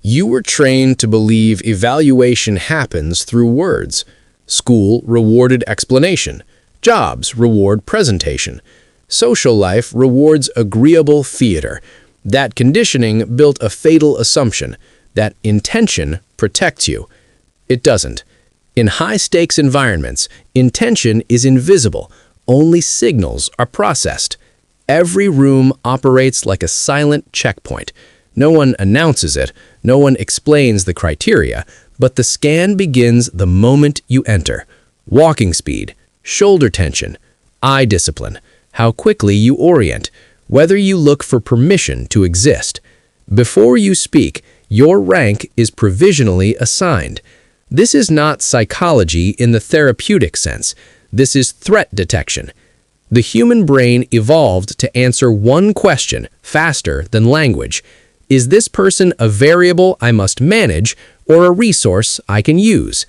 You were trained to believe evaluation happens through words. School rewarded explanation. Jobs reward presentation. Social life rewards agreeable theater. That conditioning built a fatal assumption that intention protects you. It doesn't. In high-stakes environments, intention is invisible. Only signals are processed. Every room operates like a silent checkpoint. No one announces it, no one explains the criteria, but the scan begins the moment you enter. Walking speed, shoulder tension, eye discipline, how quickly you orient, whether you look for permission to exist. Before you speak, your rank is provisionally assigned. This is not psychology in the therapeutic sense. This is threat detection. The human brain evolved to answer one question faster than language. Is this person a variable I must manage or a resource I can use?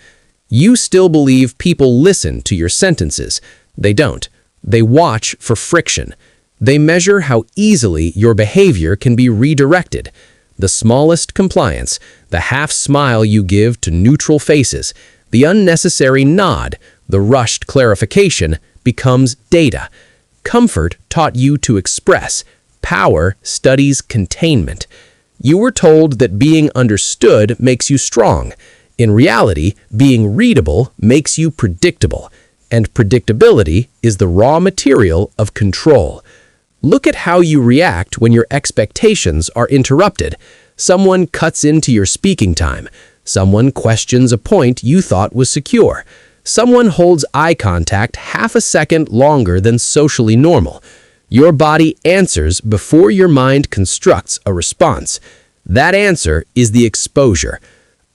You still believe people listen to your sentences. They don't. They watch for friction. They measure how easily your behavior can be redirected. The smallest compliance, the half smile you give to neutral faces, the unnecessary nod, the rushed clarification becomes data. Comfort taught you to express. Power studies containment. You were told that being understood makes you strong. In reality, being readable makes you predictable. And predictability is the raw material of control. Look at how you react when your expectations are interrupted. Someone cuts into your speaking time. Someone questions a point you thought was secure. Someone holds eye contact half a second longer than socially normal. Your body answers before your mind constructs a response. That answer is the exposure.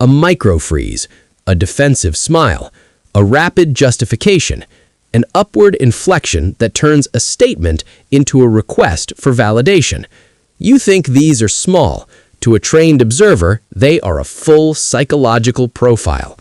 A micro-freeze, a defensive smile, a rapid justification, an upward inflection that turns a statement into a request for validation. You think these are small. To a trained observer, they are a full psychological profile.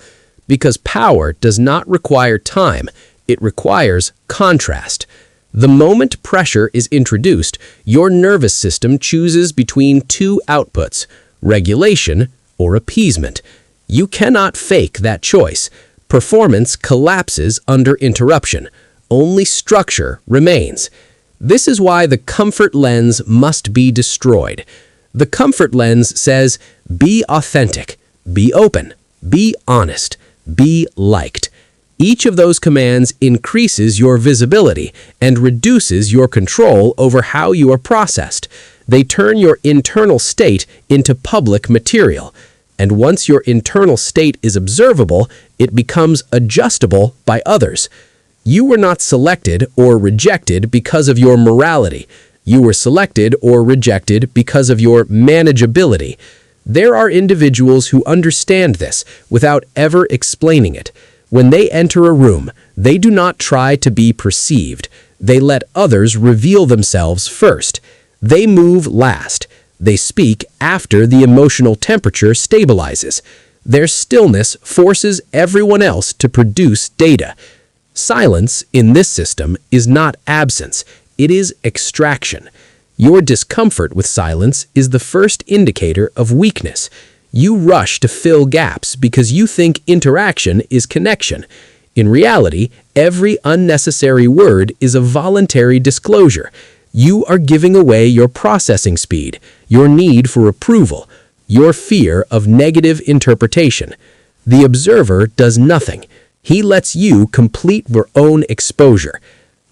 Because power does not require time, it requires contrast. The moment pressure is introduced, your nervous system chooses between two outputs, regulation or appeasement. You cannot fake that choice. Performance collapses under interruption. Only structure remains. This is why the comfort lens must be destroyed. The comfort lens says, be authentic, be open, be honest, be liked. Each of those commands increases your visibility and reduces your control over how you are processed. They turn your internal state into public material. And once your internal state is observable, it becomes adjustable by others. You were not selected or rejected because of your morality. You were selected or rejected because of your manageability. There are individuals who understand this without ever explaining it. When they enter a room, they do not try to be perceived. They let others reveal themselves first. They move last. They speak after the emotional temperature stabilizes. Their stillness forces everyone else to produce data. Silence in this system is not absence. It is extraction. Your discomfort with silence is the first indicator of weakness. You rush to fill gaps because you think interaction is connection. In reality, every unnecessary word is a voluntary disclosure. You are giving away your processing speed, your need for approval, your fear of negative interpretation. The observer does nothing. He lets you complete your own exposure.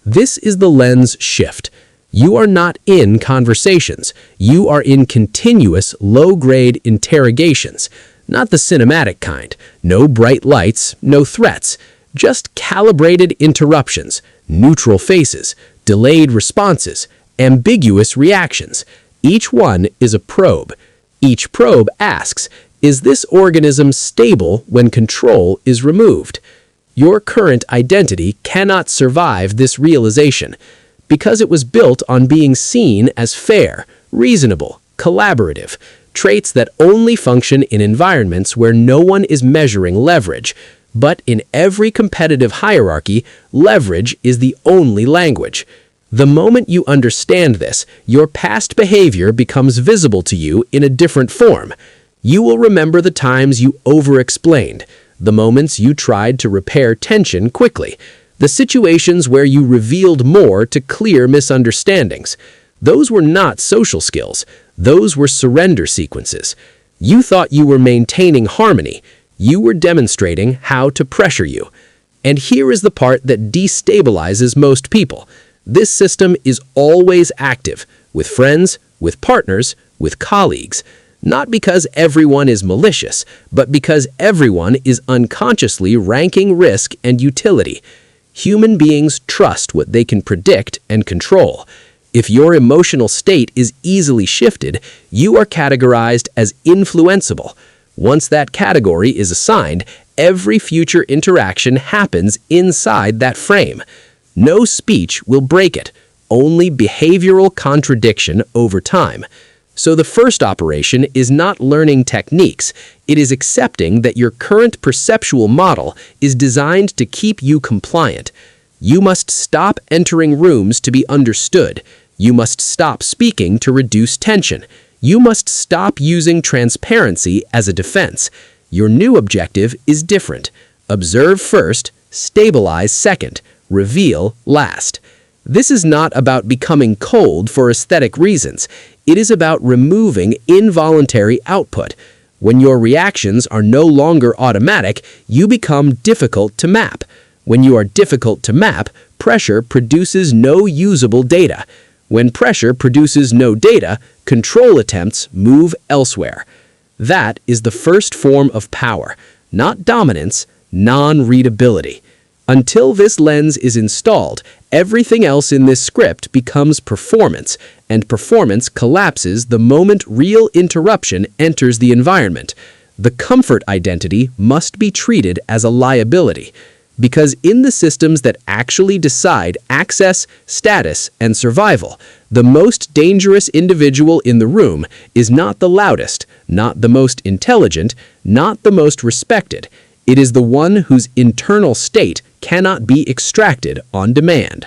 This is the lens shift. You are not in conversations. You are in continuous, low-grade interrogations. Not the cinematic kind. No bright lights, no threats. Just calibrated interruptions, neutral faces, delayed responses, ambiguous reactions. Each one is a probe. Each probe asks, is this organism stable when control is removed? Your current identity cannot survive this realization because it was built on being seen as fair, reasonable, collaborative, traits that only function in environments where no one is measuring leverage. But in every competitive hierarchy, leverage is the only language. The moment you understand this, your past behavior becomes visible to you in a different form. You will remember the times you over-explained, the moments you tried to repair tension quickly, the situations where you revealed more to clear misunderstandings. Those were not social skills. Those were surrender sequences. You thought you were maintaining harmony. You were demonstrating how to pressure you. And here is the part that destabilizes most people. This system is always active, with friends, with partners, with colleagues. Not because everyone is malicious, but because everyone is unconsciously ranking risk and utility. Human beings trust what they can predict and control. If your emotional state is easily shifted, you are categorized as influenceable. Once that category is assigned, every future interaction happens inside that frame. No speech will break it, only behavioral contradiction over time. So the first operation is not learning techniques. It is accepting that your current perceptual model is designed to keep you compliant. You must stop entering rooms to be understood. You must stop speaking to reduce tension. You must stop using transparency as a defense. Your new objective is different. Observe first, stabilize second, reveal last. This is not about becoming cold for aesthetic reasons. It is about removing involuntary output. When your reactions are no longer automatic, you become difficult to map. When you are difficult to map, pressure produces no usable data. When pressure produces no data, control attempts move elsewhere. That is the first form of power, not dominance, non-readability. Until this lens is installed, everything else in this script becomes performance, and performance collapses the moment real interruption enters the environment. The comfort identity must be treated as a liability, because in the systems that actually decide access, status, and survival, the most dangerous individual in the room is not the loudest, not the most intelligent, not the most respected. It is the one whose internal state cannot be extracted on demand.